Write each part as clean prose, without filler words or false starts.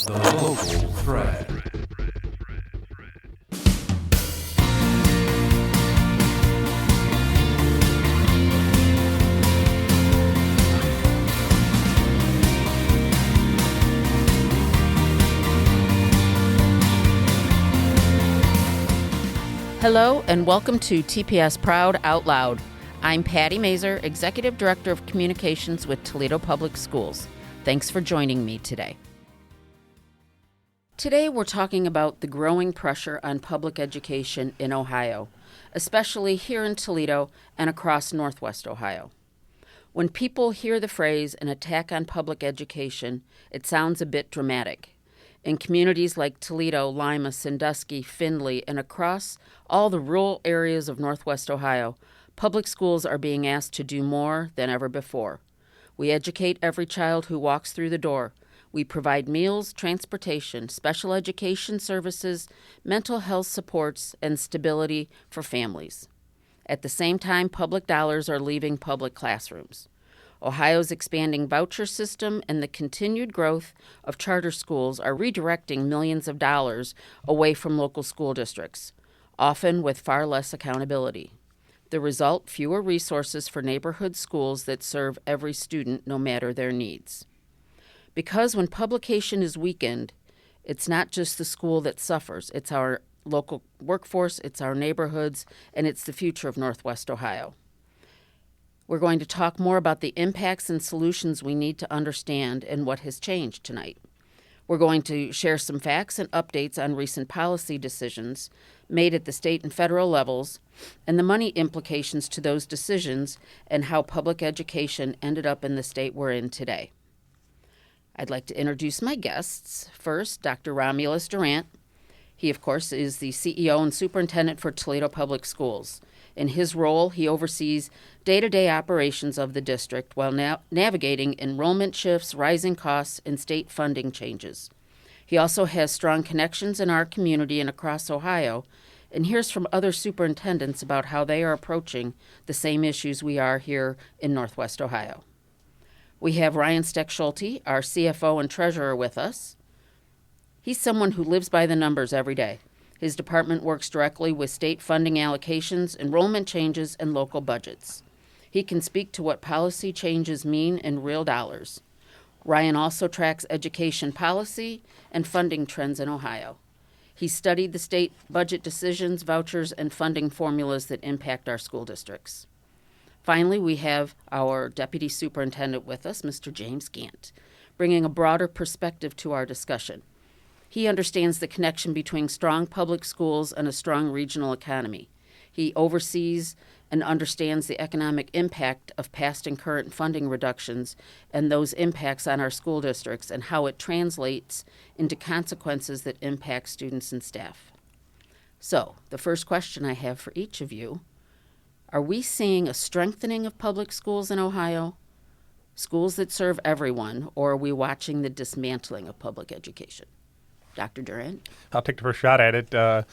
The Local Thread. Hello and welcome to TPS Proud Out Loud. I'm Patty Mazer, Executive Director of Communications with Toledo Public Schools. Thanks for joining me today. Today we're talking about the growing pressure on public education in Ohio, especially here in Toledo and across Northwest Ohio. When people hear the phrase an attack on public education, it sounds a bit dramatic. In communities like Toledo, Lima, Sandusky, Findlay, and across all the rural areas of Northwest Ohio, public schools are being asked to do more than ever before. We educate every child who walks through the door. We provide meals, transportation, special education services, mental health supports, and stability for families. At the same time, public dollars are leaving public classrooms. Ohio's expanding voucher system and the continued growth of charter schools are redirecting millions of dollars away from local school districts, often with far less accountability. The result, fewer resources for neighborhood schools that serve every student no matter their needs. Because when publication is weakened, it's not just the school that suffers, it's our local workforce, it's our neighborhoods, and it's the future of Northwest Ohio. We're going to talk more about the impacts and solutions we need to understand and what has changed tonight. We're going to share some facts and updates on recent policy decisions made at the state and federal levels and the money implications to those decisions and how public education ended up in the state we're in today. I'd like to introduce my guests. First, Dr. Romulus Durant. He, of course, is the CEO and Superintendent for Toledo Public Schools. In his role, he oversees day-to-day operations of the district while navigating enrollment shifts, rising costs, and state funding changes. He also has strong connections in our community and across Ohio, and hears from other superintendents about how they are approaching the same issues we are here in Northwest Ohio. We have Ryan Steck-Schulte, our CFO and treasurer, with us. He's someone who lives by the numbers every day. His department works directly with state funding allocations, enrollment changes, and local budgets. He can speak to what policy changes mean in real dollars. Ryan also tracks education policy and funding trends in Ohio. He studied the state budget decisions, vouchers, and funding formulas that impact our school districts. Finally, we have our Deputy Superintendent with us, Mr. James Gant, bringing a broader perspective to our discussion. He understands the connection between strong public schools and a strong regional economy. He oversees and understands the economic impact of past and current funding reductions and those impacts on our school districts and how it translates into consequences that impact students and staff. So, the first question I have for each of you, are we seeing a strengthening of public schools in Ohio, schools that serve everyone, or are we watching the dismantling of public education? Dr. Durant? I'll take the first shot at it.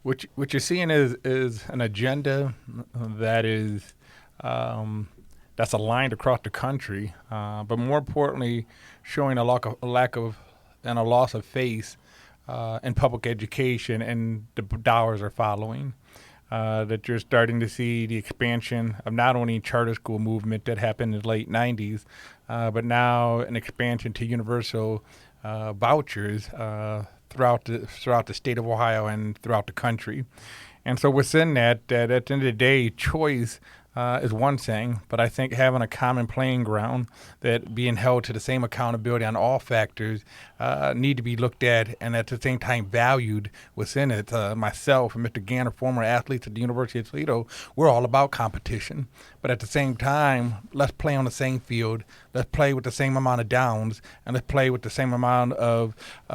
What you're seeing is an agenda that is that's aligned across the country, but more importantly, showing a lack of and a loss of faith in public education, and the dollars are following. That you're starting to see the expansion of not only charter school movement that happened in the late 90s, but now an expansion to universal vouchers throughout the state of Ohio and throughout the country. And so within that at the end of the day, choice is one thing, but I think having a common playing ground, that being held to the same accountability on all factors need to be looked at and at the same time valued within it. Myself and Mr. Ganner, former athletes at the University of Toledo, we're all about competition. But at the same time, let's play on the same field, let's play with the same amount of downs, and let's play with the same amount of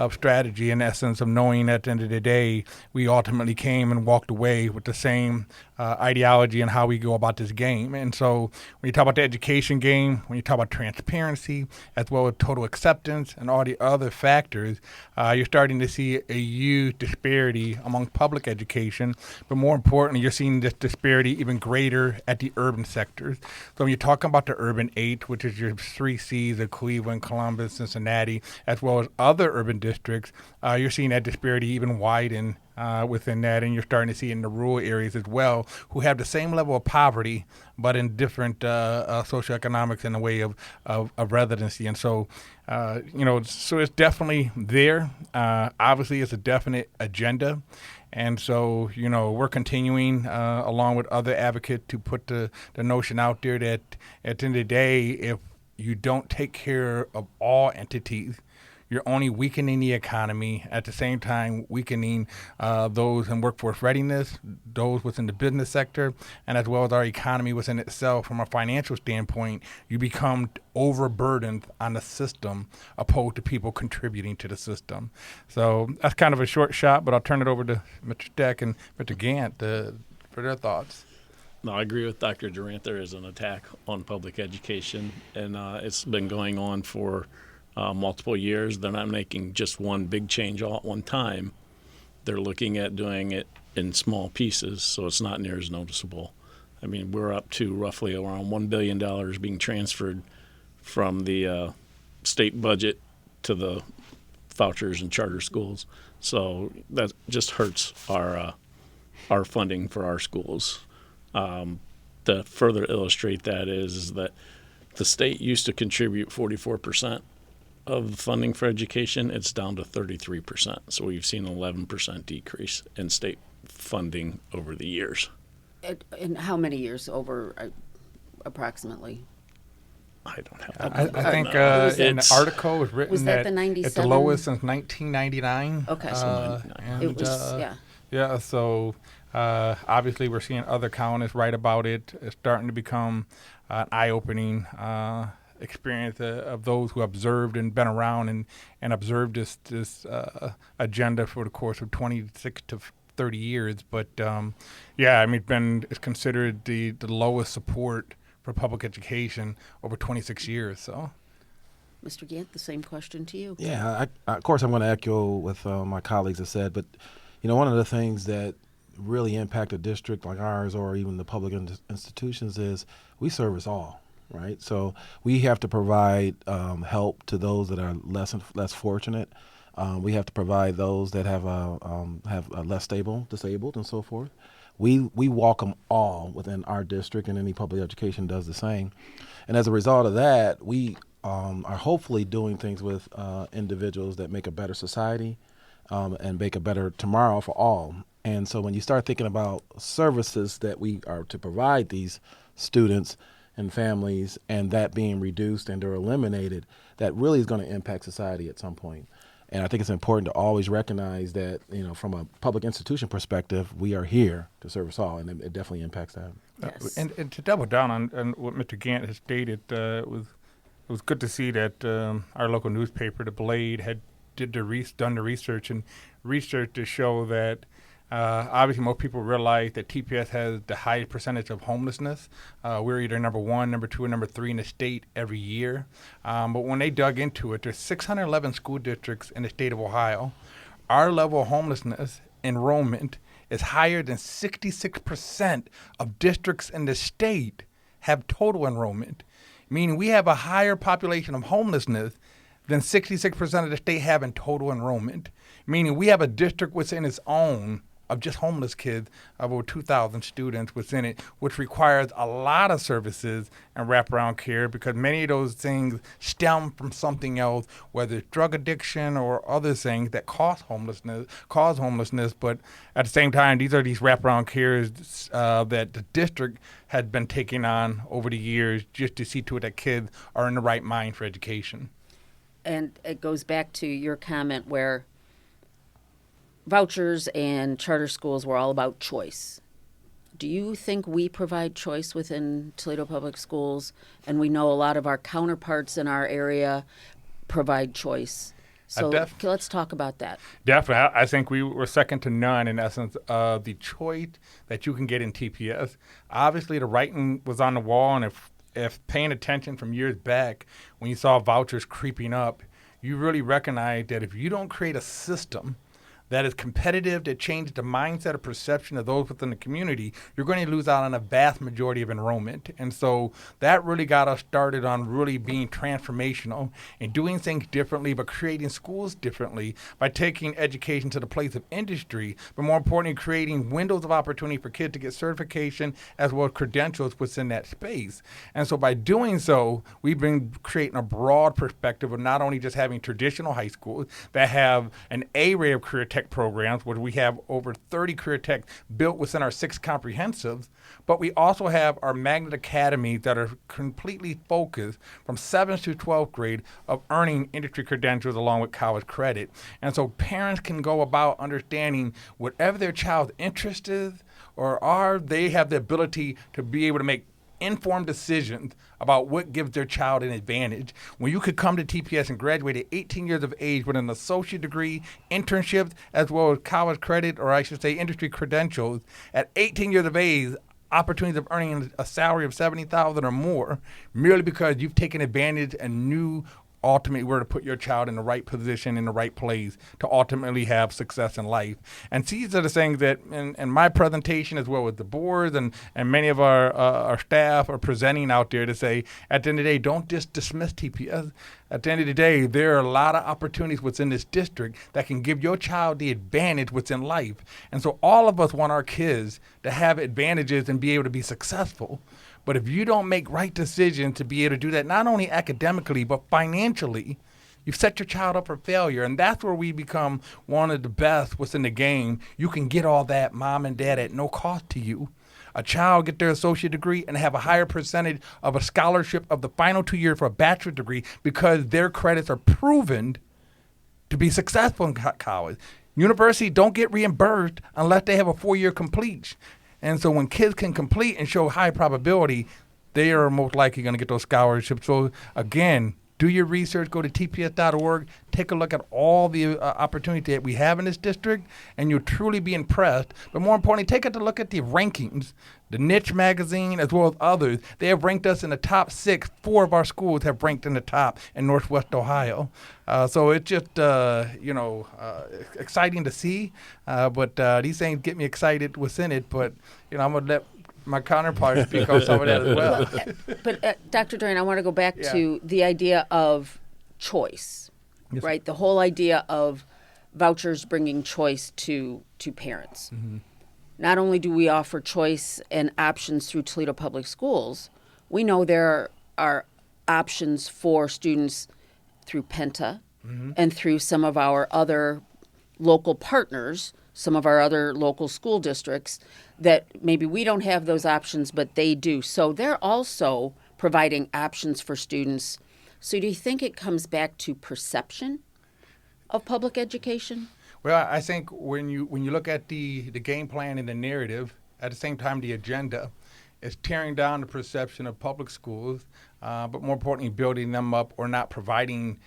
strategy, in essence of knowing at the end of the day, we ultimately came and walked away with the same ideology and how we go about this this game. And so when you talk about the education game, when you talk about transparency, as well as total acceptance and all the other factors, you're starting to see a huge disparity among public education. But more importantly, you're seeing this disparity even greater at the urban sectors. So when you're talking about the urban 8, which is your 3 Cs of Cleveland, Columbus, Cincinnati, as well as other urban districts, you're seeing that disparity even widen within that, and you're starting to see it in the rural areas as well, who have the same level of poverty, but in different socioeconomics in the way of residency. And so, so it's definitely there. Obviously, it's a definite agenda. And so, we're continuing along with other advocates to put the notion out there that at the end of the day, if you don't take care of all entities, you're only weakening the economy, at the same time weakening those in workforce readiness, those within the business sector, and as well as our economy within itself. From a financial standpoint, you become overburdened on the system opposed to people contributing to the system. So that's kind of a short shot, but I'll turn it over to Mr. Steck and Mr. Gant for their thoughts. No, I agree with Dr. Durant. There is an attack on public education, and it's been going on for multiple years. They're not making just one big change all at one time. They're looking at doing it in small pieces, so it's not near as noticeable. I mean, we're up to roughly around $1 billion being transferred from the state budget to the vouchers and charter schools. So that just hurts our funding for our schools. To further illustrate that is that the state used to contribute 44% of funding for education. It's down to 33%. So we've seen an 11% decrease in state funding over the years. In how many years over, approximately? I don't have that. I think in the article was written Was that the it's the 97? lowest since 1999. Okay. It was, yeah. Yeah, so obviously we're seeing other columnists write about it. It's starting to become an eye-opening experience of those who observed and been around and observed this agenda for the course of 26 to 30 years. But it's considered the lowest support for public education over 26 years. So, Mr. Gant, the same question to you. Yeah, of course I'm going to echo what my colleagues have said, but one of the things that really impact a district like ours or even the public institutions is we service all. Right, so we have to provide help to those that are less fortunate. We have to provide those that have less stable, disabled, and so forth. We welcome all within our district, and any public education does the same. And as a result of that, we are hopefully doing things with individuals that make a better society and make a better tomorrow for all. And so when you start thinking about services that we are to provide these students and families, and that being reduced and or eliminated, that really is going to impact society at some point. And I think it's important to always recognize that, from a public institution perspective, we are here to service all, and it definitely impacts that. Yes. And to double down on what Mr. Gant has stated, it was good to see that our local newspaper, The Blade, had done the research to show that obviously most people realize that TPS has the highest percentage of homelessness. We're either number 1, number 2, or number 3 in the state every year. But when they dug into it, there's 611 school districts in the state of Ohio. Our level of homelessness enrollment is higher than 66% of districts in the state have total enrollment, meaning we have a higher population of homelessness than 66% of the state have in total enrollment, meaning we have a district within its own of just homeless kids of over 2,000 students within it, which requires a lot of services and wraparound care because many of those things stem from something else, whether it's drug addiction or other things that cause homelessness. But at the same time, these wraparound cares that the district had been taking on over the years just to see to it that kids are in the right mind for education. And it goes back to your comment where vouchers and charter schools were all about choice. Do you think we provide choice within Toledo Public Schools? And we know a lot of our counterparts in our area provide choice. So let's talk about that. Definitely. I think we were second to none in essence of the choice that you can get in TPS. Obviously, the writing was on the wall, and if paying attention from years back when you saw vouchers creeping up, you really recognize that if you don't create a system that is competitive, that changes the mindset or perception of those within the community, you're going to lose out on a vast majority of enrollment. And so that really got us started on really being transformational and doing things differently, but creating schools differently by taking education to the place of industry, but more importantly, creating windows of opportunity for kids to get certification as well as credentials within that space. And so by doing so, we've been creating a broad perspective of not only just having traditional high schools that have an array of career tech programs, where we have over 30 career tech built within our 6 comprehensives, but we also have our magnet academies that are completely focused from 7th to 12th grade of earning industry credentials along with college credit. And so parents can go about understanding whatever their child's interest is or are, they have the ability to be able to make informed decisions about what gives their child an advantage. When you could come to TPS and graduate at 18 years of age with an associate degree, internships, as well as college credit, or I should say industry credentials, at 18 years of age, opportunities of earning a salary of $70,000 or more, merely because you've taken advantage and knew ultimately where to put your child in the right position, in the right place to ultimately have success in life. And these are the things that in my presentation, as well as the boards and many of our staff are presenting out there to say, at the end of the day, don't just dismiss TPS. At the end of the day, there are a lot of opportunities within this district that can give your child the advantage within life. And so all of us want our kids to have advantages and be able to be successful. But if you don't make right decisions to be able to do that, not only academically, but financially, you've set your child up for failure. And that's where we become one of the best within the game. You can get all that, mom and dad, at no cost to you. A child get their associate degree and have a higher percentage of a scholarship of the final 2 years for a bachelor's degree because their credits are proven to be successful in college. Universities don't get reimbursed unless they have a 4-year complete. And so when kids can complete and show high probability, they are most likely going to get those scholarships. So again, do your research, go to tps.org, take a look at all the opportunity that we have in this district, and you'll truly be impressed. But more importantly, take a look at the rankings. The Niche magazine, as well as others, they have ranked us in the top 6. 4 of our schools have ranked in the top in Northwest Ohio. So it's just, exciting to see. But these things get me excited within it. But, I'm going to let my counterpart speak on some of that as well. But Dr. Dorian, I want to go back to the idea of choice, yes, right? The whole idea of vouchers bringing choice to parents. Mm-hmm. Not only do we offer choice and options through Toledo Public Schools, we know there are options for students through Penta, mm-hmm, and through some of our other local partners, some of our other local school districts, that maybe we don't have those options, but they do. So they're also providing options for students. So do you think it comes back to perception of public education? Well, I think when you look at the game plan and the narrative, at the same time the agenda, is tearing down the perception of public schools, but more importantly, building them up or not providing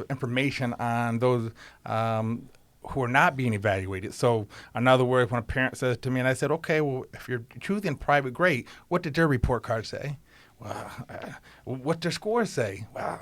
information on those who are not being evaluated. So in other words, when a parent says to me, and I said, okay, well, if you're choosing private grade, what did their report card say? Well, what their scores say? Well,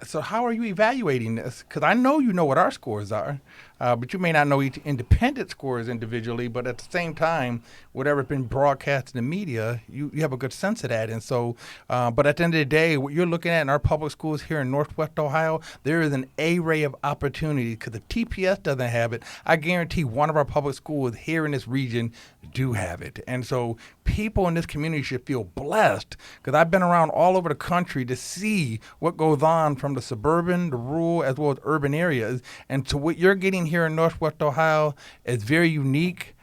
so how are you evaluating this? Because I know you know what our scores are, but you may not know each independent scores individually, but at the same time, whatever's been broadcast in the media, you have a good sense of that. And so, but at the end of the day, what you're looking at in our public schools here in Northwest Ohio, there is an array of opportunities. Because if TPS doesn't have it, I guarantee one of our public schools here in this region do have it. And so people in this community should feel blessed, because I've been around all over the country to see what goes on from the suburban, the rural, as well as urban areas. And so what you're getting here in Northwest Ohio is very unique.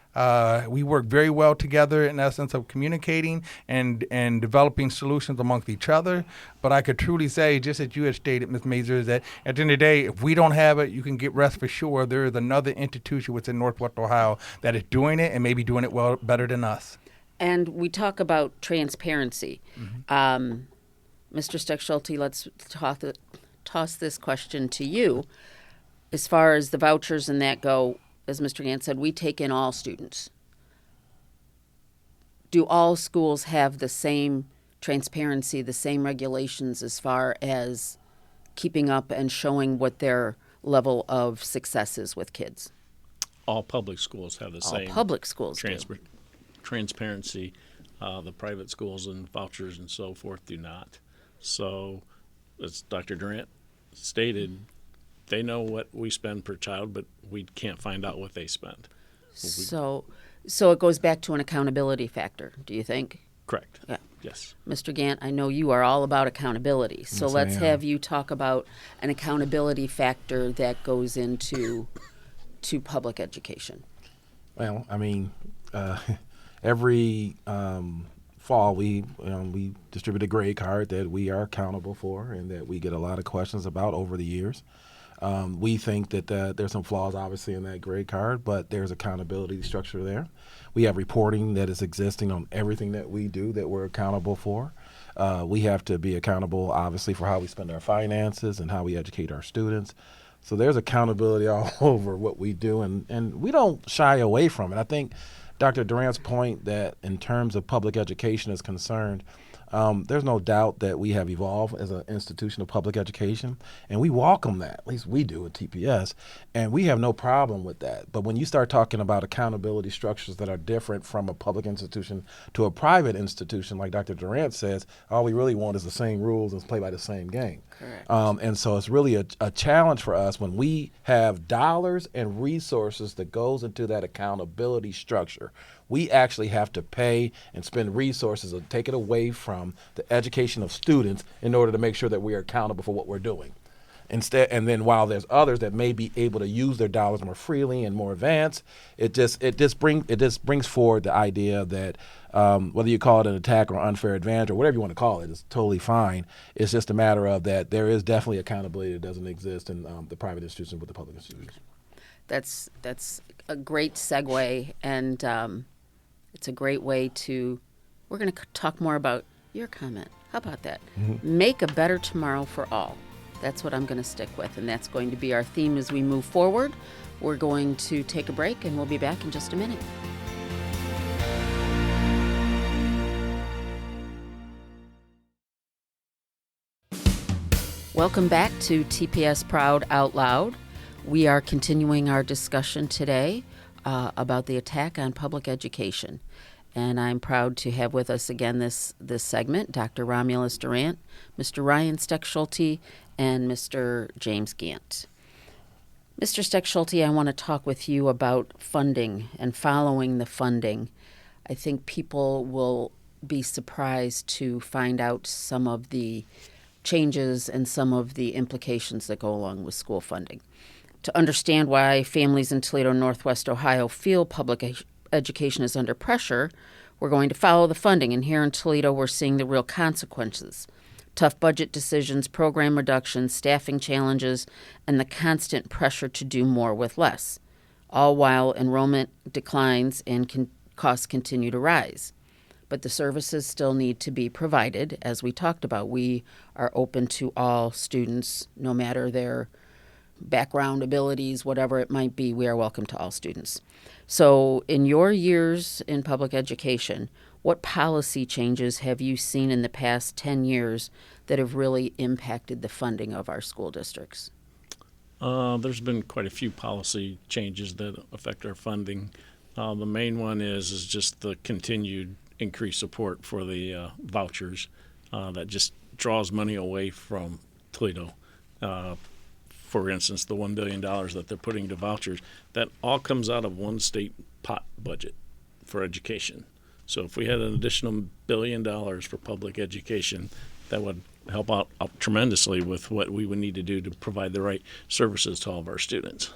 We work very well together in essence of communicating and developing solutions amongst each other. But I could truly say, just as you had stated, Ms. Mazur, is that at the end of the day, if we don't have it, you can get rest for sure there is another institution within Northwest Ohio that is doing it and maybe doing it well better than us. And we talk about transparency. Mm-hmm. Mr. Steckschulte, let's toss this question to you. As far as the vouchers and that go, as Mr. Gant said, we take in all students. Do all schools have the same transparency, the same regulations as far as keeping up and showing what their level of success is with kids? All public schools have the All same public schools do. transparency. The private schools and vouchers and so forth do not. So, as Dr. Durant stated, they know what we spend per child, but we can't find out what they spend. So it goes back to an accountability factor, do you think? Correct. Yeah. Yes. Mr. Gant, I know you are all about accountability. So Yes, I let's am. have you talk about an accountability factor that goes into public education. Well, I mean, every fall we distribute a grade card that we are accountable for and that we get a lot of questions about over the years. We think that there's some flaws, obviously, in that grade card, but there's accountability structure there. We have reporting that is existing on everything that we do that we're accountable for. We have to be accountable, obviously, for how we spend our finances and how we educate our students. So there's accountability all over what we do, and we don't shy away from it. I think Dr. Durant's point that in terms of public education is concerned, there's no doubt that we have evolved as an institution of public education, and we welcome that. At least we do at TPS, and we have no problem with that. But when you start talking about accountability structures that are different from a public institution to a private institution, like Dr. Durant says, all we really want is the same rules and play by the same game. Correct. And so it's really a challenge for us when we have dollars and resources that goes into that accountability structure. We actually have to pay and spend resources and take it away from the education of students in order to make sure that we are accountable for what we're doing. Instead, and then while there's others that may be able to use their dollars more freely and more advanced, it just brings forward the idea that whether you call it an attack or unfair advantage or whatever you want to call it, it's totally fine. It's just a matter of that there is definitely accountability that doesn't exist in the private institutions with the public institutions. That's a great segue, and it's a great way to. We're going to talk more about your comment. How about that? Mm-hmm. Make a better tomorrow for all. That's what I'm going to stick with, and that's going to be our theme as we move forward. We're going to take a break, and we'll be back in just a minute. Welcome back to TPS Proud Out Loud. We are continuing our discussion today about the attack on public education. And I'm proud to have with us again this segment Dr. Romulus Durant, Mr. Ryan Steckschulte, and Mr. James Gant. Mr. Steckschulte, I want to talk with you about funding and following the funding. I think people will be surprised to find out some of the changes and some of the implications that go along with school funding. To understand why families in Toledo, Northwest Ohio feel public education is under pressure, we're going to follow the funding. And here in Toledo, we're seeing the real consequences. Tough budget decisions, program reductions, staffing challenges, and the constant pressure to do more with less, all while enrollment declines and costs continue to rise. But the services still need to be provided. As we talked about, we are open to all students, no matter their background, abilities, whatever it might be. We are welcome to all students. So in your years in public education, what policy changes have you seen in the past 10 years that have really impacted the funding of our school districts? There's been quite a few policy changes that affect our funding. The main one is just the continued increased support for the vouchers that just draws money away from Toledo. For instance, the $1 billion that they're putting to vouchers, that all comes out of one state pot budget for education. So if we had an additional $1 billion for public education, that would help out tremendously with what we would need to do to provide the right services to all of our students.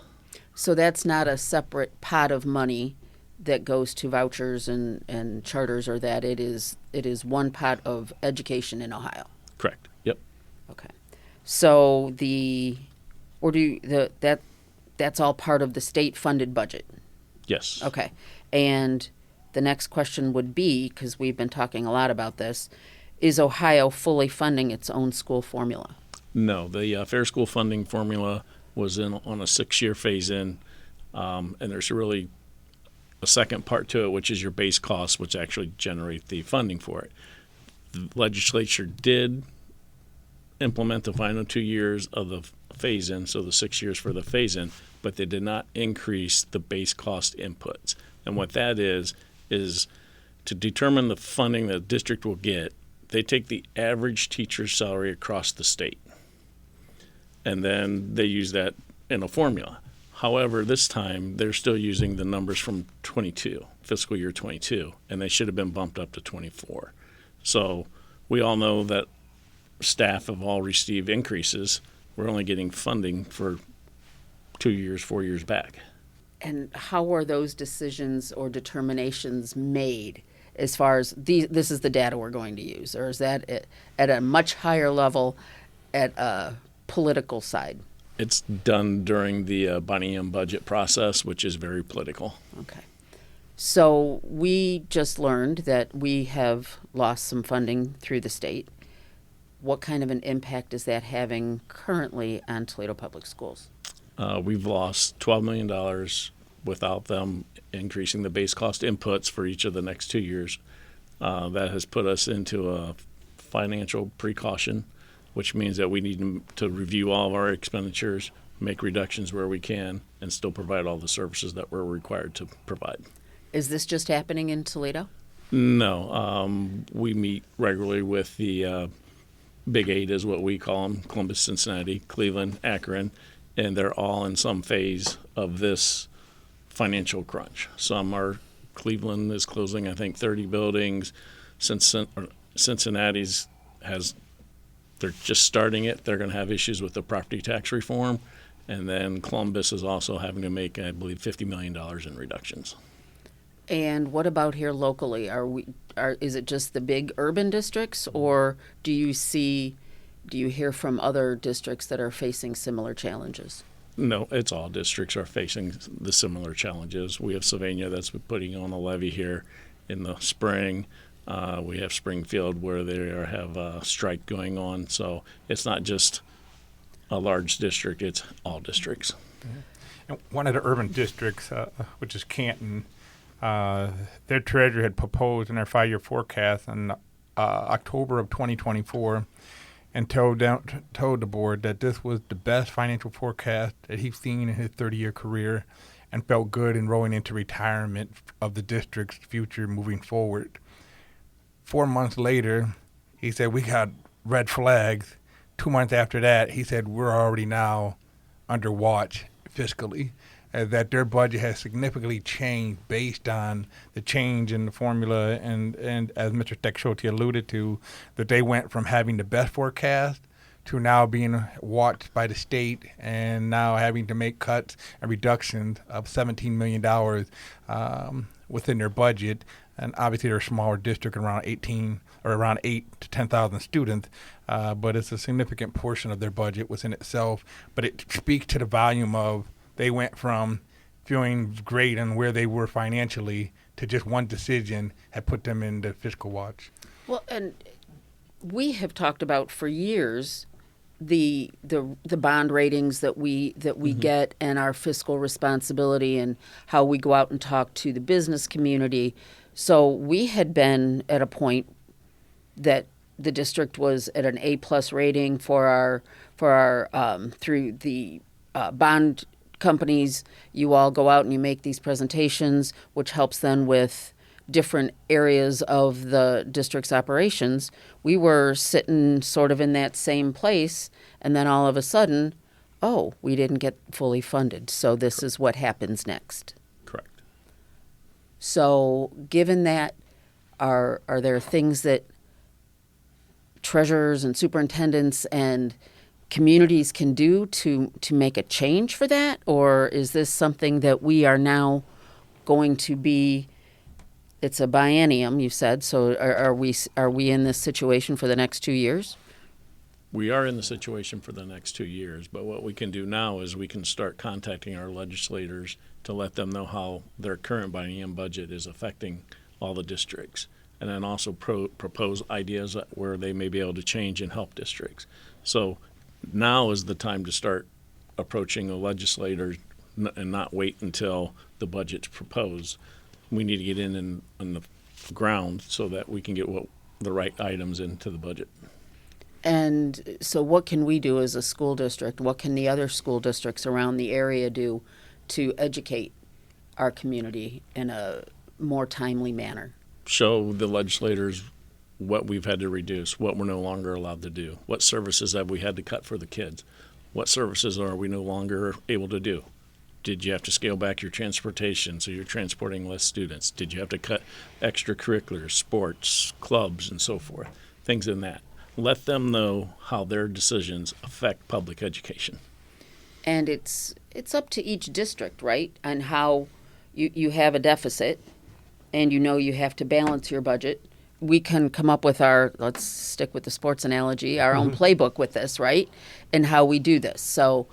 So that's not a separate pot of money that goes to vouchers and charters, or that it is one pot of education in Ohio. Correct. Yep. Okay. So that's all part of the state funded budget. Yes. Okay. And the next question would be, because we've been talking a lot about this, is Ohio fully funding its own school formula? No, the fair school funding formula was in on a 6-year phase-in, and there's really a second part to it, which is your base costs, which actually generate the funding for it. The legislature did implement the final 2 years of the phase-in, so the 6 years for the phase-in, but they did not increase the base cost inputs. And what that is to determine the funding the district will get, they take the average teacher's salary across the state, and then they use that in a formula. However, this time they're still using the numbers from 22, fiscal year 22, and they should have been bumped up to 24. So we all know that staff have all received increases. We're only getting funding for 2 years, 4 years back. And how are those decisions or determinations made as far as this is the data we're going to use? Or is that at a much higher level at a political side? It's done during the biennium budget process, which is very political. Okay. So we just learned that we have lost some funding through the state. What kind of an impact is that having currently on Toledo Public Schools? We've lost $12 million without them increasing the base cost inputs for each of the next 2 years. That has put us into a financial precaution, which means that we need to review all of our expenditures, make reductions where we can, and still provide all the services that we're required to provide. Is this just happening in Toledo? No. We meet regularly with the Big Eight is what we call them: Columbus, Cincinnati, Cleveland, Akron, and they're all in some phase of this financial crunch. Some are, Cleveland is closing, I think, 30 buildings. Cincinnati's they're just starting it. They're going to have issues with the property tax reform. And then Columbus is also having to make, I believe, $50 million in reductions. And what about here locally? Is it just the big urban districts, or do you hear from other districts that are facing similar challenges? No, it's all districts are facing the similar challenges. We have Sylvania that's been putting on a levy here in the spring. We have Springfield where they have a strike going on. So it's not just a large district, it's all districts. Mm-hmm. And one of the urban districts, which is Canton, their treasurer had proposed in their 5-year forecast in October of 2024 and told the board that this was the best financial forecast that he's seen in his 30-year career and felt good in rolling into retirement of the district's future moving forward. 4 months later, he said, we got red flags. 2 months after that, he said, we're already now under watch fiscally. That their budget has significantly changed based on the change in the formula, and as Mr. Steckschulte alluded to, that they went from having the best forecast to now being watched by the state and now having to make cuts and reductions of $17 million within their budget. And obviously they're a smaller district, around 8 to 10,000 students, but it's a significant portion of their budget within itself. But it speaks to the volume of they went from feeling great on where they were financially to just one decision had put them into fiscal watch. Well, and we have talked about for years the bond ratings that we mm-hmm. get and our fiscal responsibility and how we go out and talk to the business community. So we had been at a point that the district was at an A+ rating for our through the bond companies. You all go out and you make these presentations, which helps then with different areas of the district's operations. We were sitting sort of in that same place, and then all of a sudden, we didn't get fully funded. So this is what happens next. Correct. So given that, are there things that treasurers and superintendents and communities can do to make a change for that? Or is this something that we are now going to be, it's a biennium, you said, so are we in this situation for the next 2 years? We are in the situation for the next 2 years, but what we can do now is we can start contacting our legislators to let them know how their current biennium budget is affecting all the districts, and then also propose ideas where they may be able to change and help districts. So Now is the time to start approaching the legislators and not wait until the budget's proposed. We need to get in on the ground so that we can get the right items into the budget. And so what can we do as a school district? What can the other school districts around the area do to educate our community in a more timely manner? Show the legislators what we've had to reduce, what we're no longer allowed to do, what services have we had to cut for the kids, what services are we no longer able to do. Did you have to scale back your transportation so you're transporting less students? Did you have to cut extracurriculars, sports, clubs, and so forth? Things in that. Let them know how their decisions affect public education. And it's up to each district, right? And how you have a deficit and you have to balance your budget. We can come up with let's stick with the sports analogy, our own playbook with this, right? And how we do this. So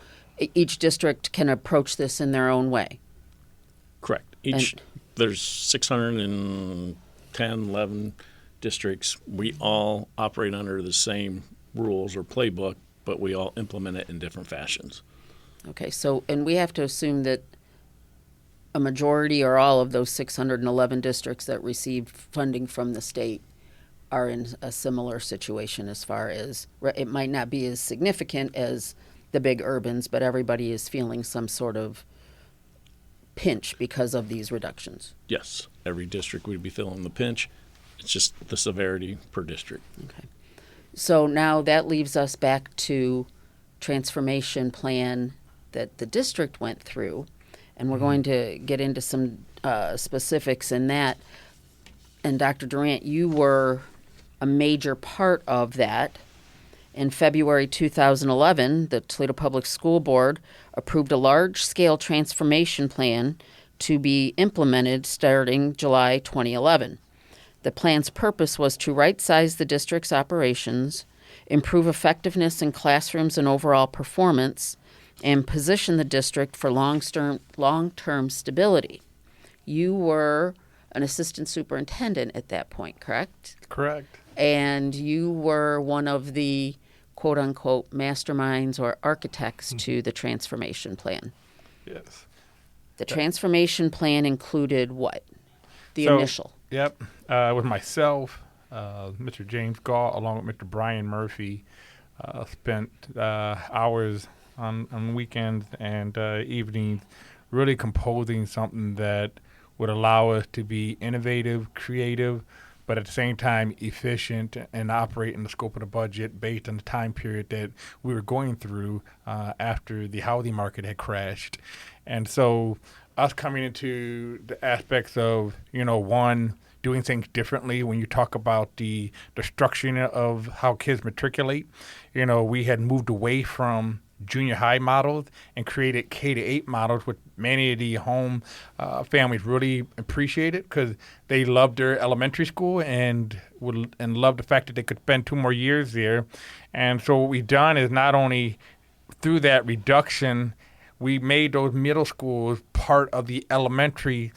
each district can approach this in their own way. Correct. There's 610, 11 districts. We all operate under the same rules or playbook, but we all implement it in different fashions. Okay, so, and we have to assume that a majority or all of those 611 districts that received funding from the state are in a similar situation as far as, it might not be as significant as the big urbans, but everybody is feeling some sort of pinch because of these reductions. Yes, every district would be feeling the pinch. It's just the severity per district. Okay. So now that leaves us back to transformation plan that the district went through, and we're going to get into some specifics in that. And Dr. Durant, you were a major part of that. In February 2011, the Toledo Public School Board approved a large-scale transformation plan to be implemented starting July 2011. The plan's purpose was to right-size the district's operations, improve effectiveness in classrooms and overall performance, and position the district for long-term stability. You were an assistant superintendent at that point, correct? Correct. And you were one of the quote-unquote masterminds or architects to the transformation plan. Yes. The transformation plan included what? The So, initial. Yep. With myself, Mr. James Gaw, along with Mr. Brian Murphy, spent hours on weekends and evenings really composing something that would allow us to be innovative, creative, but at the same time efficient and operate in the scope of the budget based on the time period that we were going through after the housing market had crashed. And so us coming into the aspects of, one, doing things differently when you talk about the structuring of how kids matriculate. We had moved away from junior high models and created K-8 models, which many of the home families really appreciated because they loved their elementary school and loved the fact that they could spend 2 more years there. And so what we've done is not only through that reduction, we made those middle schools part of the elementary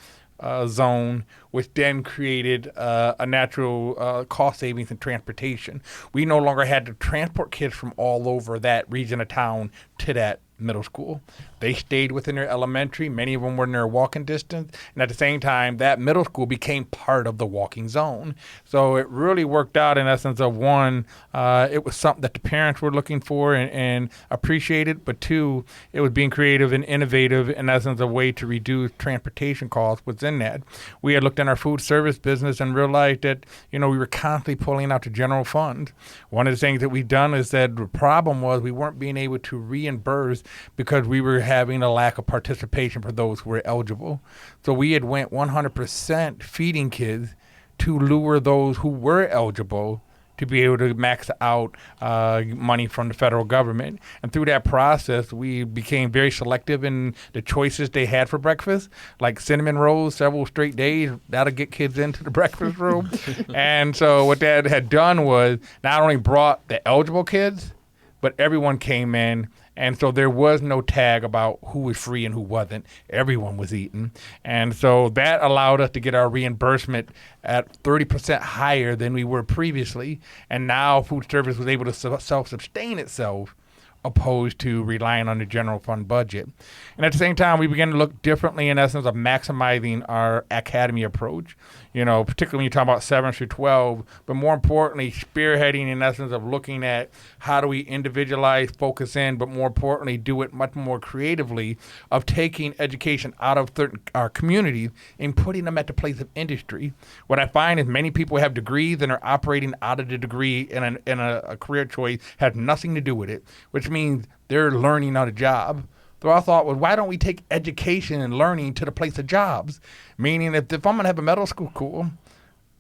zone, which then created a natural cost savings in transportation. We no longer had to transport kids from all over that region of town to that middle school. They stayed within their elementary. Many of them were in their walking distance. And at the same time, that middle school became part of the walking zone. So it really worked out in essence of one, it was something that the parents were looking for and appreciated, but two, it was being creative and innovative in essence a way to reduce transportation costs within that. We had looked at our food service business and realized that, we were constantly pulling out the general fund. One of the things that we've done is that the problem was we weren't being able to reimburse because we were having a lack of participation for those who were eligible. So we had went 100% feeding kids to lure those who were eligible to be able to max out money from the federal government. And through that process, we became very selective in the choices they had for breakfast, like cinnamon rolls several straight days. That'll get kids into the breakfast room. And so what that had done was not only brought the eligible kids, but everyone came in. And so there was no tag about who was free and who wasn't. Everyone was eating. And so that allowed us to get our reimbursement at 30% higher than we were previously. And now food service was able to self-sustain itself opposed to relying on the general fund budget. And at the same time, we began to look differently in essence of maximizing our academy approach, particularly when you talk about 7 through 12, but more importantly, spearheading in essence of looking at how do we individualize, focus in, but more importantly, do it much more creatively of taking education out of our communities and putting them at the place of industry. What I find is many people have degrees and are operating out of the degree in a career choice has nothing to do with it, which means they're learning on a job. So our thought was, why don't we take education and learning to the place of jobs? Meaning if I'm going to have a medical school,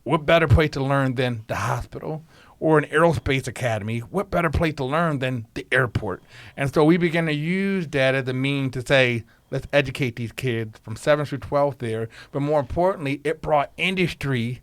what better place to learn than the hospital? Or an aerospace academy, what better place to learn than the airport? And so we began to use that as a means to say, let's educate these kids from 7th through 12th there. But more importantly, it brought industry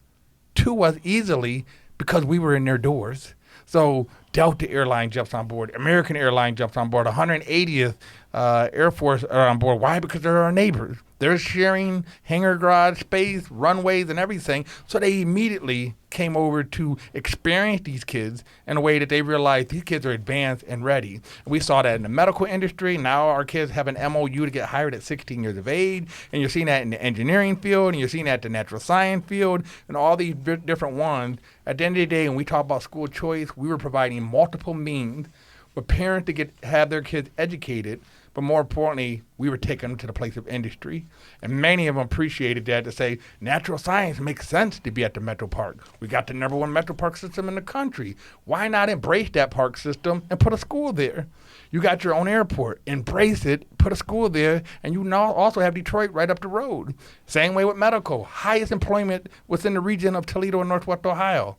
to us easily because we were in their doors. So Delta Airline jumps on board, American Airline jumps on board, 180th Air Force are on board. Why? Because they're our neighbors. They're sharing hangar garage space, runways, and everything. So they immediately came over to experience these kids in a way that they realized these kids are advanced and ready. And we saw that in the medical industry. Now our kids have an MOU to get hired at 16 years of age. And you're seeing that in the engineering field, and you're seeing that in the natural science field, and all these different ones. At the end of the day, when we talk about school choice, we were providing multiple means for parents to have their kids educated. But more importantly, we were taking them to the place of industry. And many of them appreciated that to say, natural science makes sense to be at the Metro Park. We got the #1 Metro Park system in the country. Why not embrace that park system and put a school there? You got your own airport. Embrace it, put a school there, and you now also have Detroit right up the road. Same way with medical. Highest employment within the region of Toledo and Northwest Ohio.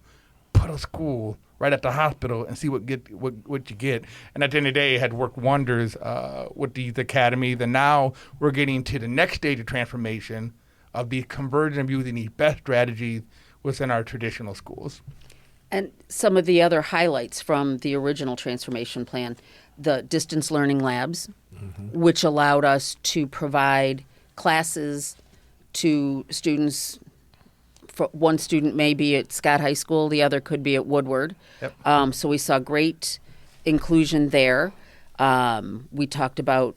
Put a school right at the hospital and see what you get. And at the end of the day, it had worked wonders with these academies. And now we're getting to the next stage of transformation of the conversion of using these best strategies within our traditional schools. And some of the other highlights from the original transformation plan, the distance learning labs, which allowed us to provide classes to students. For one student may be at Scott High School, the other could be at Woodward. Yep. So we saw great inclusion there. We talked about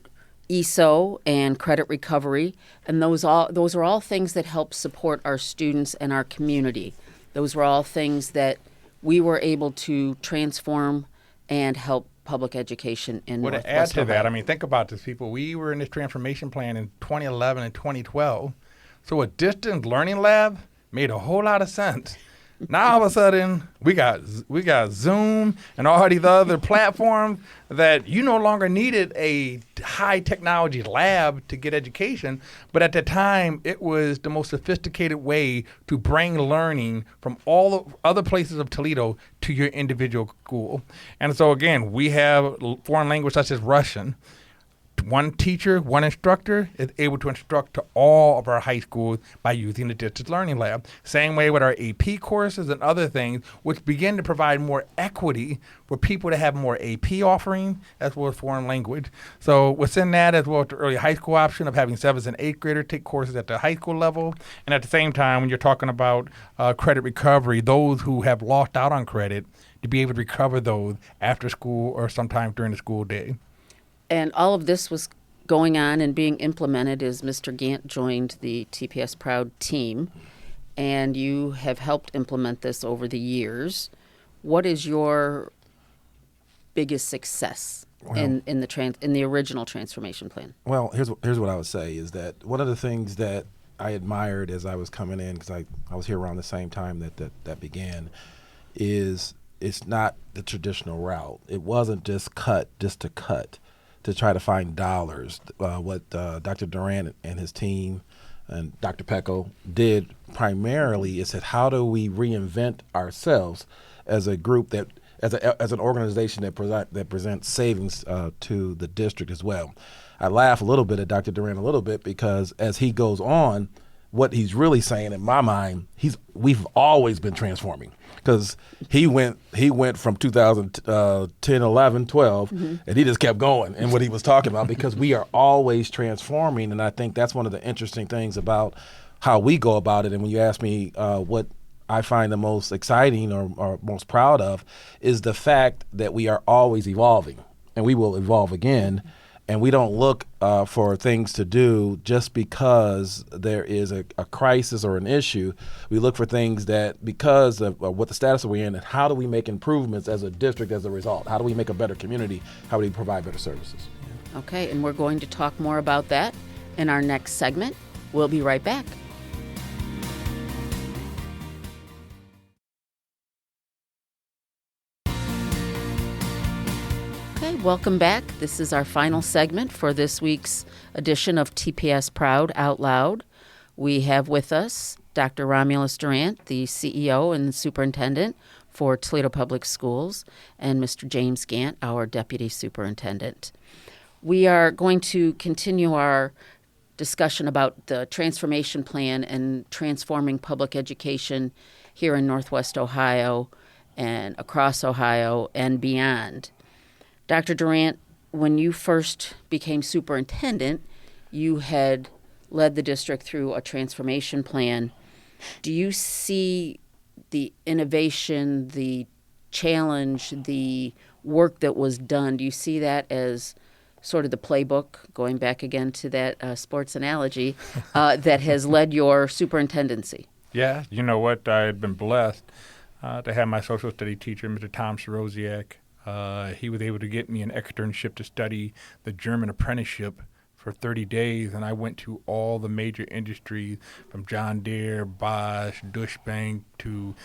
ESO and credit recovery, and those are all things that help support our students and our community. Those were all things that we were able to transform and help public education in Well, Northwest to add to Ohio. that, I mean, think about this, people. We were in this transformation plan in 2011 and 2012. So a distance learning lab made a whole lot of sense. Now all of a sudden we got Zoom and all these other platforms that you no longer needed a high technology lab to get education, but at the time it was the most sophisticated way to bring learning from all the other places of Toledo to your individual school. And so again, we have foreign language such as Russian. One teacher, one instructor is able to instruct to all of our high schools by using the distance learning lab. Same way with our AP courses and other things, which begin to provide more equity for people to have more AP offerings as well as foreign language. So within that, as well as the early high school option of having 7th and 8th graders take courses at the high school level. And at the same time, when you're talking about credit recovery, those who have lost out on credit, to be able to recover those after school or sometime during the school day. And all of this was going on and being implemented as Mr. Gant joined the TPS Proud team, and you have helped implement this over the years. What is your biggest success in the original transformation plan? Well, here's what I would say is that one of the things that I admired as I was coming in, because I was here around the same time that began, is it's not the traditional route. It wasn't just to cut, to try to find dollars. What Dr. Durant and his team and Dr. Pecco did primarily is that how do we reinvent ourselves as a group that, as an organization that presents savings to the district as well. I laugh a little bit at Dr. Durant a little bit because as he goes on, what he's really saying in my mind, we've always been transforming. Because he went from 2010, 11, 12, and he just kept going in what he was talking about because we are always transforming. And I think that's one of the interesting things about how we go about it. And when you ask me what I find the most exciting or most proud of is the fact that we are always evolving. and we will evolve again. And we don't look for things to do just because there is a crisis or an issue. We look for things that, because of what the status we're in, and how do we make improvements as a district as a result? How do we make a better community? How do we provide better services? Okay, and we're going to talk more about that in our next segment. We'll be right back. Okay, welcome back. This is our final segment for this week's edition of TPS Proud Out Loud. We have with us Dr. Romulus Durant, the CEO and superintendent for Toledo Public Schools, and Mr. James Gant, our deputy superintendent. We are going to continue our discussion about the transformation plan and transforming public education here in Northwest Ohio and across Ohio and beyond. Dr. Durant, when you first became superintendent, you had led the district through a transformation plan. Do you see the innovation, the challenge, the work that was done, do you see that as sort of the playbook, going back again to that sports analogy, that has led your superintendency? Yeah, you know what? I had been blessed to have my social study teacher, Mr. Tom Sorosiak. He was able to get me an externship to study the German apprenticeship for 30 days, and I went to all the major industries from John Deere, Bosch, Dushbank to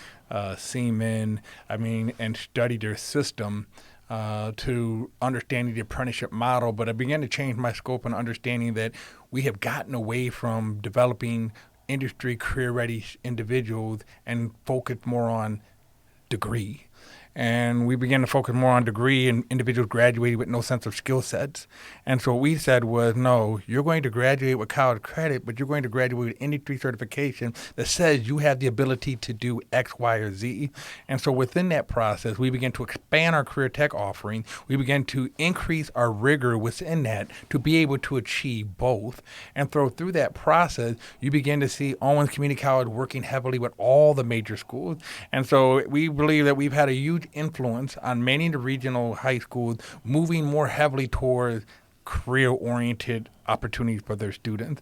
Siemens, and studied their system to understanding the apprenticeship model. But I began to change my scope and understanding that we have gotten away from developing industry career-ready individuals and focused more on degree. And we began to focus more on degree and individuals graduating with no sense of skill sets. And so what we said was, no, you're going to graduate with college credit, but you're going to graduate with industry certification that says you have the ability to do X, Y, or Z. And so within that process, we began to expand our career tech offering. We began to increase our rigor within that to be able to achieve both. And so through that process, you begin to see Owens Community College working heavily with all the major schools. And so we believe that we've had a huge influence on many of the regional high schools moving more heavily towards career-oriented opportunities for their students.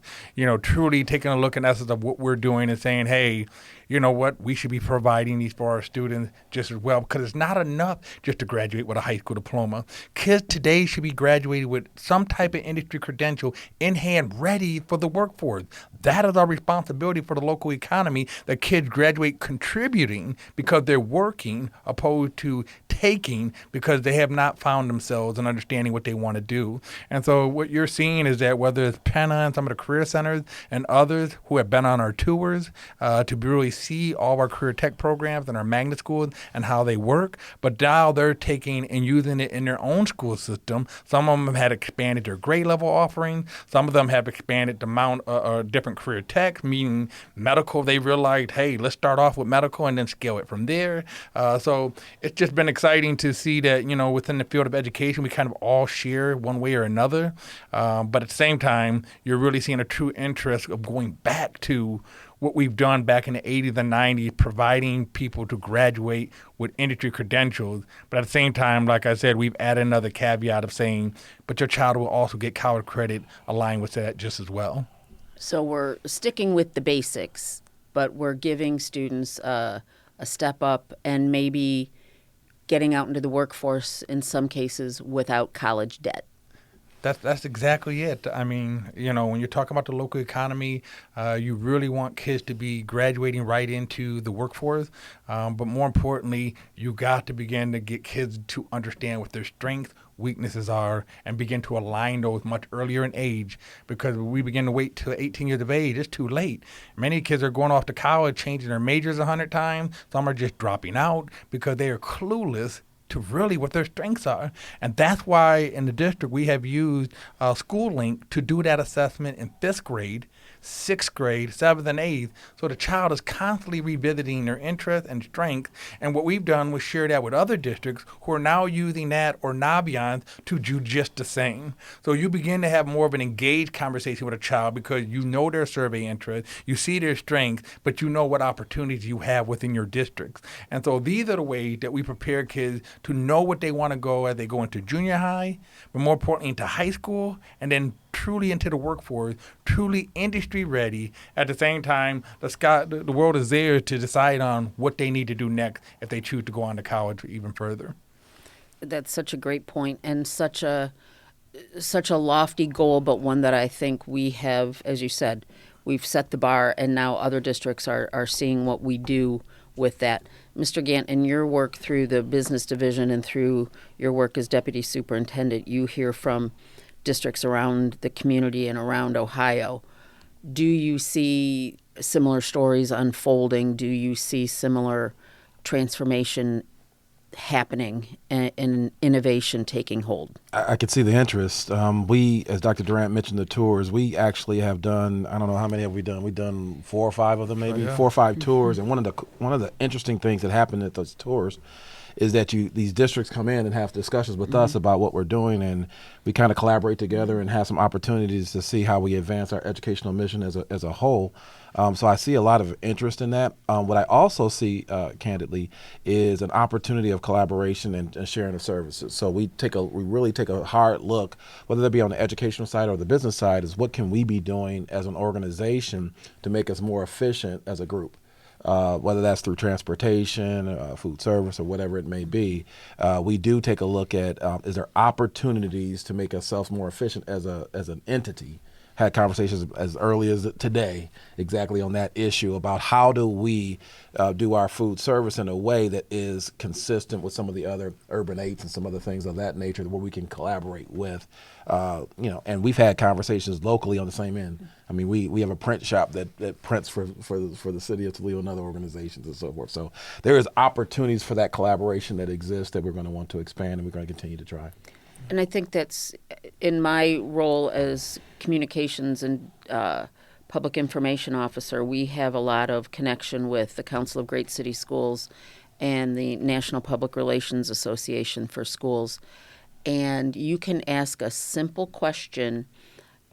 Truly taking a look at essence of what we're doing and saying, hey, you know what, we should be providing these for our students just as well, because it's not enough just to graduate with a high school diploma. Kids today should be graduating with some type of industry credential in hand, ready for the workforce. That is our responsibility for the local economy, that kids graduate contributing because they're working, opposed to taking because they have not found themselves and understanding what they want to do. And so what you're seeing is that whether it's Penna and some of the career centers and others who have been on our tours to really see all of our career tech programs and our magnet schools and how they work, but now they're taking and using it in their own school system. Some of them had expanded their grade level offering. Some of them have expanded the amount of different career tech, meaning medical. They realized, hey, let's start off with medical and then scale it from there. So it's just been exciting to see that, within the field of education, we kind of all share one way or another. But at the same time, you're really seeing a true interest of going back to what we've done back in the 80s and 90s, providing people to graduate with industry credentials. But at the same time, like I said, we've added another caveat of saying, but your child will also get college credit aligned with that just as well. So we're sticking with the basics, but we're giving students a step up and maybe getting out into the workforce in some cases without college debt. That's exactly it. When you're talking about the local economy, you really want kids to be graduating right into the workforce. But more importantly, you got to begin to get kids to understand what their strengths, weaknesses are, and begin to align those much earlier in age, because when we begin to wait till 18 years of age, it's too late. Many kids are going off to college, changing their majors 100 times. Some are just dropping out because they are clueless to really what their strengths are. And that's why in the district we have used SchoolLink to do that assessment in 5th grade, 6th grade, 7th, and 8th, so the child is constantly revisiting their interest and strength. And what we've done was share that with other districts who are now using that or Naviance to do just the same. So you begin to have more of an engaged conversation with a child because you know their survey interest, you see their strengths, but you know what opportunities you have within your districts. And so these are the ways that we prepare kids to know what they want to go as they go into junior high, but more importantly into high school, and then truly into the workforce, truly industry ready. At the same time, the world is there to decide on what they need to do next if they choose to go on to college or even further. That's such a great point, and such a lofty goal, but one that I think we have, as you said, we've set the bar, and now other districts are seeing what we do with that. Mr. Gant, in your work through the business division and through your work as deputy superintendent, you hear from districts around the community and around Ohio. Do you see similar stories unfolding? Do you see similar transformation happening and innovation taking hold? I could see the interest. We, as Dr. Durant mentioned, the tours, we actually have done, I don't know how many have we done. We've done 4 or 5 of them, maybe 4 or 5 tours. And one of the interesting things that happened at those tours is that these districts come in and have discussions with us about what we're doing, and we kind of collaborate together and have some opportunities to see how we advance our educational mission as a whole. So I see a lot of interest in that. What I also see, candidly, is an opportunity of collaboration and sharing of services. So we really take a hard look, whether that be on the educational side or the business side, is what can we be doing as an organization to make us more efficient as a group. Whether that's through transportation, food service, or whatever it may be, we do take a look at is there opportunities to make ourselves more efficient as an entity. Had conversations as early as today exactly on that issue about how do we do our food service in a way that is consistent with some of the other urban eights and some other things of that nature where we can collaborate with, and we've had conversations locally on the same end. I mean, we have a print shop that prints for the city of Toledo and other organizations and so forth. So there is opportunities for that collaboration that exists that we're going to want to expand, and we're going to continue to try. And I think that's in my role as communications and public information officer, we have a lot of connection with the Council of Great City Schools and the National Public Relations Association for Schools. And you can ask a simple question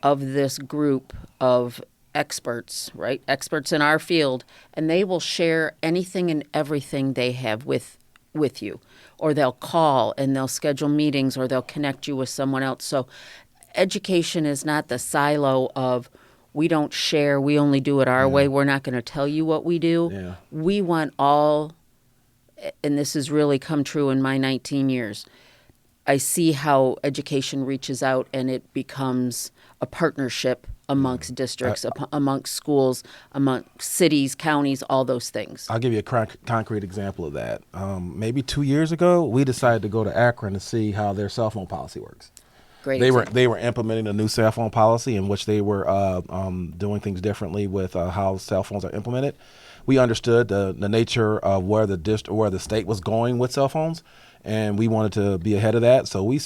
of this group of experts, right? Experts in our field, and they will share anything and everything they have with you. Or they'll call and they'll schedule meetings, or they'll connect you with someone else. So education is not the silo of we don't share, we only do it our way, we're not going to tell you what we do. Yeah. We want all, and this has really come true in my 19 years, I see how education reaches out and it becomes a partnership amongst districts, amongst schools, amongst cities, counties, all those things. I'll give you a concrete example of that. Maybe 2 years ago, we decided to go to Akron to see how their cell phone policy works. Great They example. were implementing a new cell phone policy in which they were doing things differently with how cell phones are implemented. We understood the nature of where the state was going with cell phones, and we wanted to be ahead of that. So we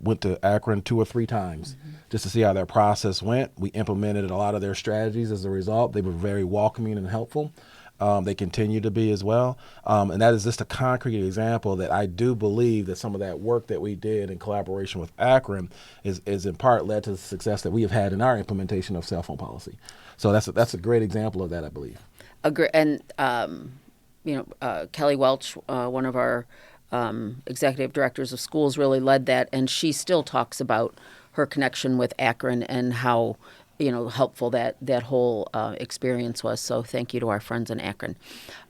went to Akron 2 or 3 times just to see how their process went. We implemented a lot of their strategies as a result. They were very welcoming and helpful. They continue to be as well. And that is just a concrete example that I do believe that some of that work that we did in collaboration with Akron is in part led to the success that we have had in our implementation of cell phone policy. So that's a great example of that, I believe. And Kelly Welch, one of our executive directors of schools, really led that, and she still talks about her connection with Akron and how helpful that whole experience was. So thank you to our friends in Akron.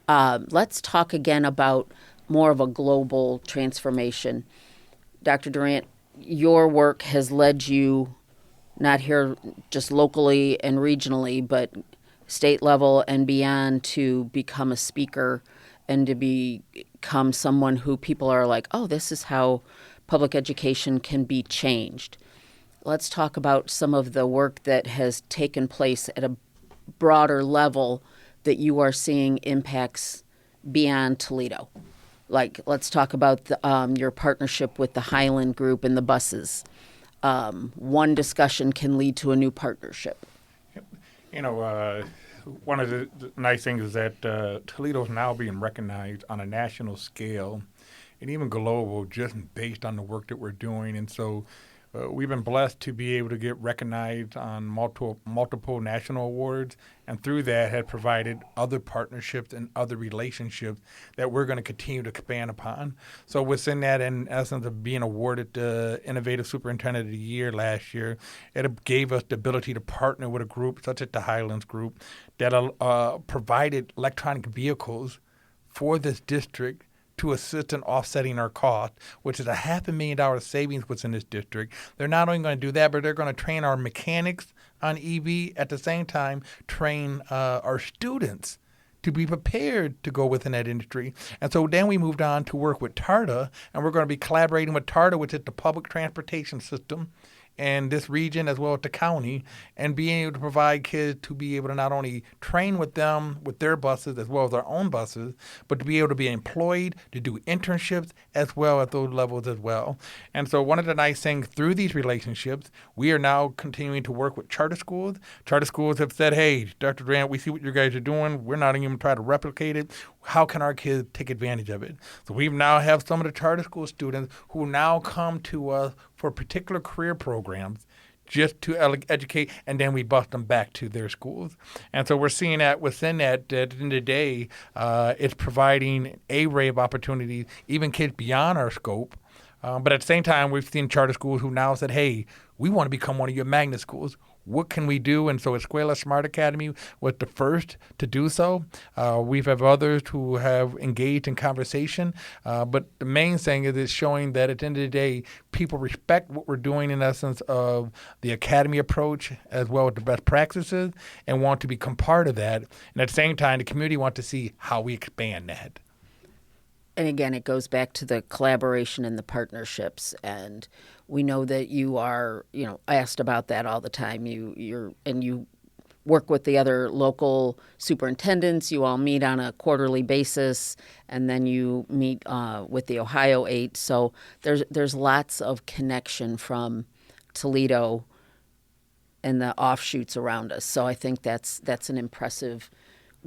Let's talk again about more of a global transformation. Dr. Durant, your work has led you not here just locally and regionally, but state level and beyond, to become a speaker and to become someone who people are like, oh, this is how public education can be changed. Let's talk about some of the work that has taken place at a broader level that you are seeing impacts beyond Toledo. Like, let's talk about your partnership with the Highland Group and the buses. One discussion can lead to a new partnership. One of the nice things is that Toledo is now being recognized on a national scale and even global just based on the work that we're doing. And so we've been blessed to be able to get recognized on multiple national awards, and through that have provided other partnerships and other relationships that we're going to continue to expand upon. So within that, in essence of being awarded the Innovative Superintendent of the Year last year, it gave us the ability to partner with a group such as the Highlands Group that provided electronic vehicles for this district to assist in offsetting our cost, which is a $500,000 savings within this district. They're not only going to do that, but they're going to train our mechanics on EV, at the same time train our students to be prepared to go within that industry. And so then we moved on to work with TARTA, and we're going to be collaborating with TARTA, which is the public transportation system and this region as well as the county, and being able to provide kids to be able to not only train with them with their buses as well as our own buses, but to be able to be employed, to do internships as well at those levels as well. And so one of the nice things through these relationships, we are now continuing to work with charter schools. Charter schools have said, hey, Dr. Durant, we see what you guys are doing. We're not even trying to replicate it. How can our kids take advantage of it? So we now have some of the charter school students who now come to us for particular career programs just to educate, and then we bus them back to their schools. And so we're seeing that within that, at the end of the day, it's providing an array of opportunities, even kids beyond our scope. But at the same time, we've seen charter schools who now said, hey, we want to become one of your magnet schools. What can we do? And so Escuela Smart Academy was the first to do so. We have others who have engaged in conversation. But the main thing is it's showing that at the end of the day, people respect what we're doing in essence of the academy approach as well as the best practices and want to become part of that. And at the same time, the community wants to see how we expand that. And again, it goes back to the collaboration and the partnerships. And we know that you are, asked about that all the time. You work with the other local superintendents. You all meet on a quarterly basis, and then you meet with the Ohio 8. So there's lots of connection from Toledo and the offshoots around us. So I think that's an impressive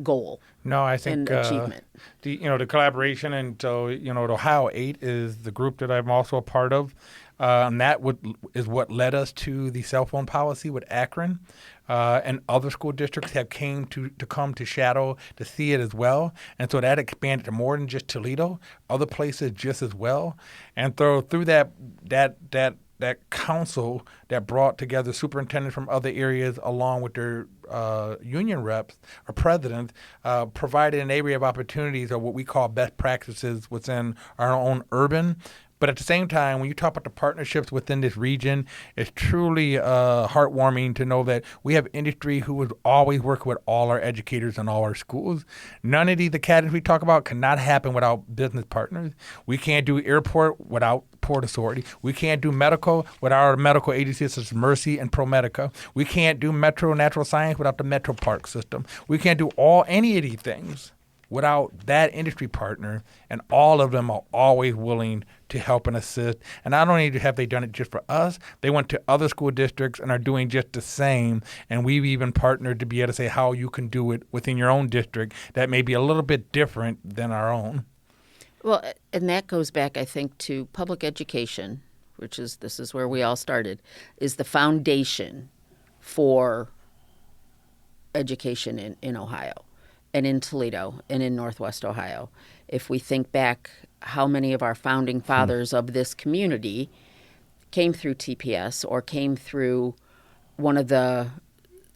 goal. No, I think and achievement. The collaboration, and so the Ohio 8 is the group that I'm also a part of. And that is what led us to the cell phone policy with Akron, and other school districts have came to come to Shadow to see it as well. And so that expanded to more than just Toledo, other places just as well. And through that council that brought together superintendents from other areas along with their union reps or presidents, provided an area of opportunities of what we call best practices within our own urban. But at the same time, when you talk about the partnerships within this region, it's truly heartwarming to know that we have industry who is always working with all our educators in all our schools. None of these academies we talk about cannot happen without business partners. We can't do airport without Port Authority. We can't do medical without our medical agencies such as Mercy and ProMedica. We can't do Metro Natural Science without the Metro Park system. We can't do any of these things without that industry partner, and all of them are always willing to help and assist. And not only have they done it just for us, they went to other school districts and are doing just the same. And we've even partnered to be able to say how you can do it within your own district that may be a little bit different than our own. Well, and that goes back, I think, to public education, this is where we all started, is the foundation for education in Ohio and in Toledo and in Northwest Ohio. If we think back how many of our founding fathers of this community came through TPS or came through one of the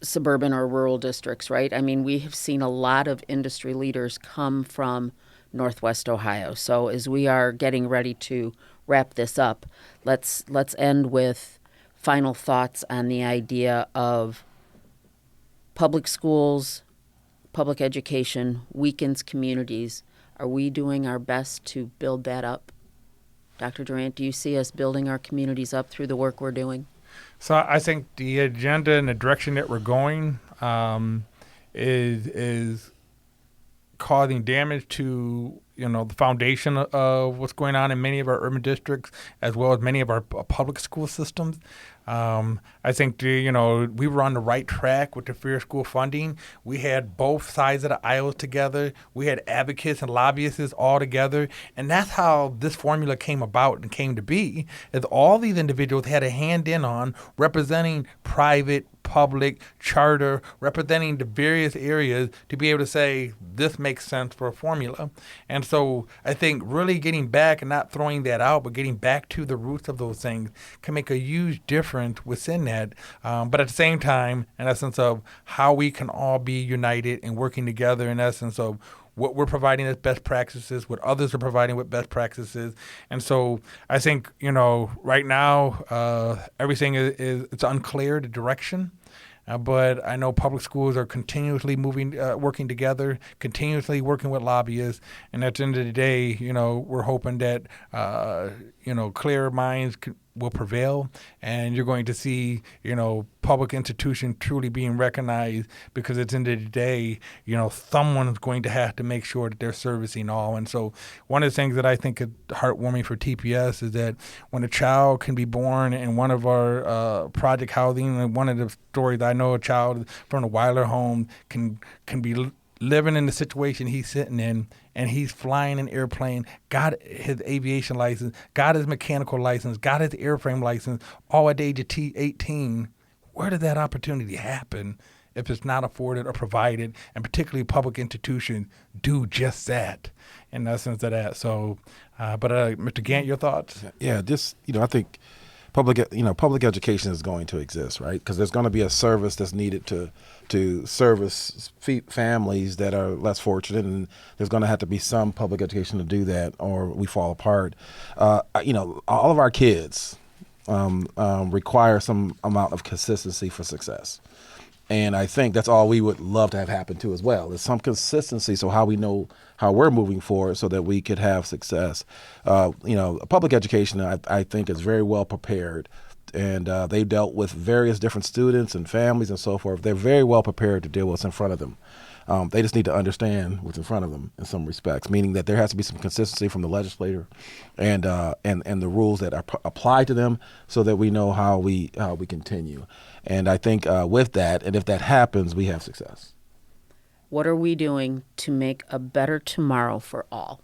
suburban or rural districts, right? I mean, we have seen a lot of industry leaders come from Northwest Ohio. So as we are getting ready to wrap this up, let's end with final thoughts on the idea of public schools, public education weakens communities. Are we doing our best to build that up? Dr. Durant, do you see us building our communities up through the work we're doing? So I think the agenda and the direction that we're going is causing damage to the foundation of what's going on in many of our urban districts as well as many of our public school systems. I think we were on the right track with the fair school funding. We had both sides of the aisle together. We had advocates and lobbyists all together, and that's how this formula came about and came to be. Is all these individuals had a hand in on representing private, public, charter, representing the various areas to be able to say this makes sense for a formula. And so I think really getting back and not throwing that out, but getting back to the roots of those things can make a huge difference within that. But at the same time, in essence of how we can all be united and working together in essence of what we're providing as best practices, what others are providing with best practices. And so I think, right now, everything it's unclear, the direction. But I know public schools are continuously working together, continuously working with lobbyists. And at the end of the day, we're hoping that, clear minds will prevail, and you're going to see, public institutions truly being recognized, because at the end of the day, someone's going to have to make sure that they're servicing all. And so one of the things that I think is heartwarming for TPS is that when a child can be born in one of our project housing, and one of the stories I know, a child from the Weiler home can be living in the situation he's sitting in, and he's flying an airplane, got his aviation license, got his mechanical license, got his airframe license, all at the age of 18. Where did that opportunity happen if it's not afforded or provided? And particularly public institutions do just that in essence of that. So, Mr. Gant, your thoughts? Yeah, I think public education is going to exist, right? Because there's going to be a service that's needed to service families that are less fortunate, and there's going to have to be some public education to do that, or we fall apart. All of our kids require some amount of consistency for success. And I think that's all we would love to have happen too as well, is some consistency, so how we know how we're moving forward so that we could have success. Public education, I think, is very well prepared, and they've dealt with various different students and families and so forth. They're very well prepared to deal with what's in front of them. They just need to understand what's in front of them in some respects, meaning that there has to be some consistency from the legislator and the rules that are apply to them, so that we know how we continue. And I think with that, and if that happens, we have success. What are we doing to make a better tomorrow for all?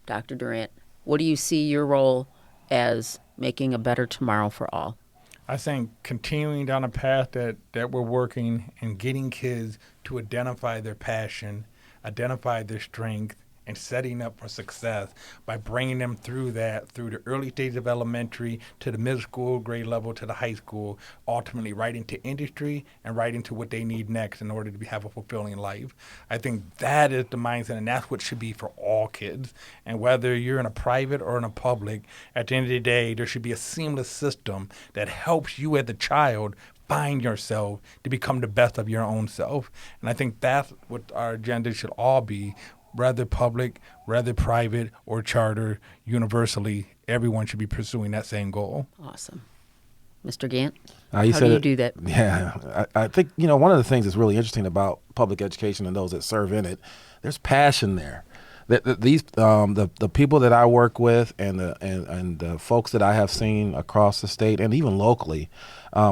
Dr. Durant, what do you see your role as making a better tomorrow for all? I think continuing down a path that we're working and getting kids to identify their passion, identify their strength, and setting up for success by bringing them through the early stage of elementary to the middle school grade level to the high school, ultimately right into industry and right into what they need next in order to have a fulfilling life. I think that is the mindset, and that's what should be for all kids. And whether you're in a private or in a public, at the end of the day, there should be a seamless system that helps you as a child find yourself to become the best of your own self. And I think that's what our agenda should all be. Rather public, rather private, or charter, universally, everyone should be pursuing that same goal. Awesome. Mr. Gant, how do you do that? Yeah, I think, one of the things that's really interesting about public education and those that serve in it, there's passion there. The people that I work with and the folks that I have seen across the state and even locally,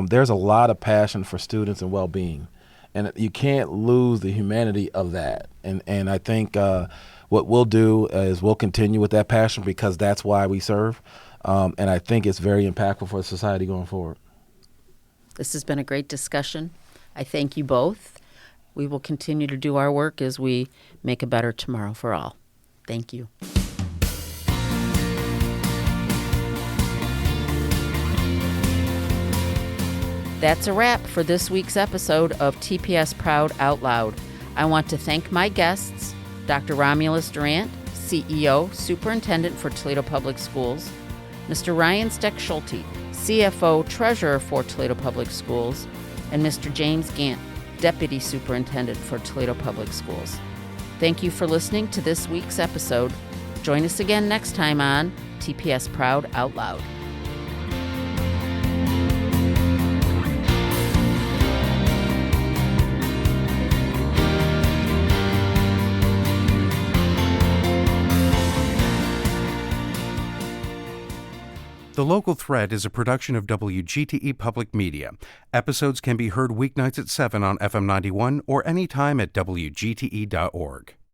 there's a lot of passion for students and well-being. And you can't lose the humanity of that. And I think what we'll do is we'll continue with that passion, because that's why we serve. And I think it's very impactful for society going forward. This has been a great discussion. I thank you both. We will continue to do our work as we make a better tomorrow for all. Thank you. That's a wrap for this week's episode of TPS Proud Out Loud. I want to thank my guests, Dr. Romulus Durant, CEO, Superintendent for Toledo Public Schools, Mr. Ryan Steck-Schulte, CFO, Treasurer for Toledo Public Schools, and Mr. James Gant, Deputy Superintendent for Toledo Public Schools. Thank you for listening to this week's episode. Join us again next time on TPS Proud Out Loud. The The Local Thread is a production of WGTE Public Media. Episodes can be heard weeknights at 7 on FM 91 or anytime at WGTE.org.